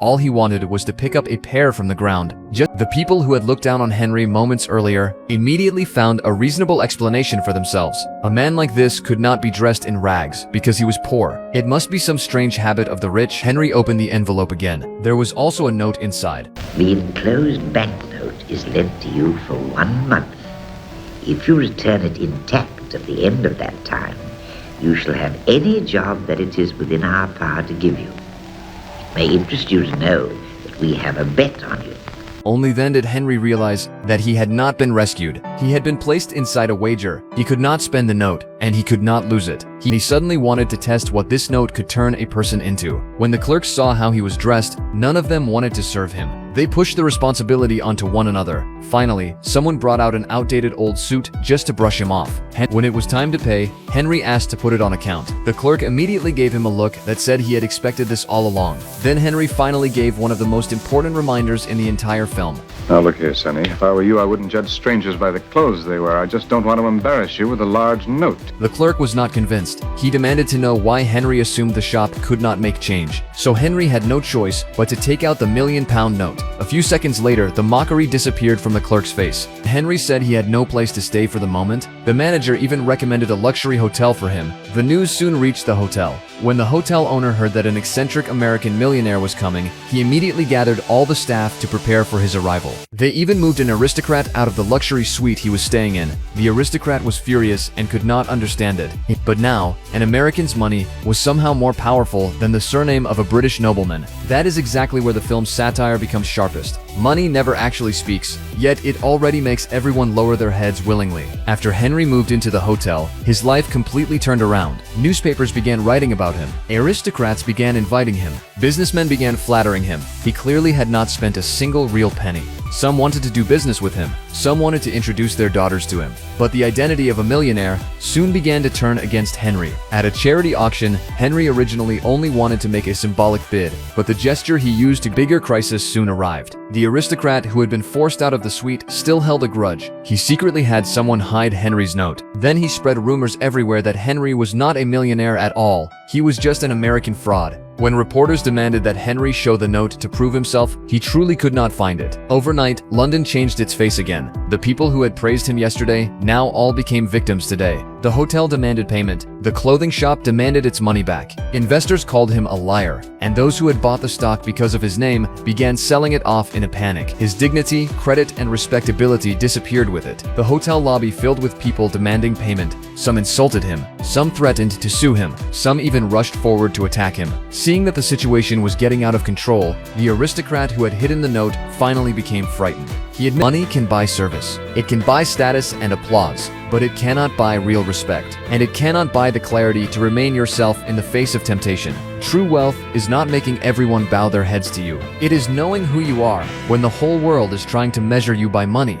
All he wanted was to pick up a pear from the ground. Just the people who had looked down on Henry moments earlier immediately found a reasonable explanation for themselves. A man like this could not be dressed in rags because he was poor. It must be some strange habit of the rich. Henry opened the envelope again. There was also a note inside. The enclosed banknote is lent to you for 1 month. If you return it intact at the end of that time, you shall have any job that it is within our power to give you. It may interest you to know that we have a bet on you. Only then did Henry realize that he had not been rescued. He had been placed inside a wager. He could not spend the note, and he could not lose it. He suddenly wanted to test what this note could turn a person into. When the clerks saw how he was dressed, none of them wanted to serve him. They pushed the responsibility onto one another. Finally, someone brought out an outdated old suit just to brush him off. When it was time to pay, Henry asked to put it on account. The clerk immediately gave him a look that said he had expected this all along. Then Henry finally gave one of the most important reminders in the entire film. Now look here, Sonny. If I were you, I wouldn't judge strangers by the clothes they wear. I just don't want to embarrass you with a large note. The clerk was not convinced. He demanded to know why Henry assumed the shop could not make change. So Henry had no choice but to take out the £1,000,000 note. A few seconds later, the mockery disappeared from the clerk's face. Henry said he had no place to stay for the moment. The manager even recommended a luxury hotel for him. The news soon reached the hotel. When the hotel owner heard that an eccentric American millionaire was coming, he immediately gathered all the staff to prepare for his arrival. They even moved an aristocrat out of the luxury suite he was staying in. The aristocrat was furious and could not understand it. But now, an American's money was somehow more powerful than the surname of a British nobleman. That is exactly where the film's satire becomes sharpest. Money never actually speaks, yet it already makes everyone lower their heads willingly. After Henry moved into the hotel, his life completely turned around. Newspapers began writing about him. Aristocrats began inviting him. Businessmen began flattering him. He clearly had not spent a single real penny. Some wanted to do business with him. Some wanted to introduce their daughters to him. But the identity of a millionaire soon began to turn against Henry. At a charity auction, Henry originally only wanted to make a symbolic bid, but the gesture he used to bigger crisis soon arrived. The aristocrat who had been forced out of the suite still held a grudge. He secretly had someone hide Henry's note. Then he spread rumors everywhere that Henry was not a millionaire at all. He was just an American fraud. When reporters demanded that Henry show the note to prove himself, he truly could not find it. Overnight, London changed its face again. The people who had praised him yesterday now all became victims today. The hotel demanded payment. The clothing shop demanded its money back. Investors called him a liar, and those who had bought the stock because of his name began selling it off in a panic. His dignity, credit, and respectability disappeared with it. The hotel lobby filled with people demanding payment. Some insulted him, some threatened to sue him, some even rushed forward to attack him. Seeing that the situation was getting out of control, the aristocrat who had hidden the note finally became frightened. He admitted money can buy service. It can buy status and applause, but it cannot buy real respect. And it cannot buy the clarity to remain yourself in the face of temptation. True wealth is not making everyone bow their heads to you. It is knowing who you are when the whole world is trying to measure you by money.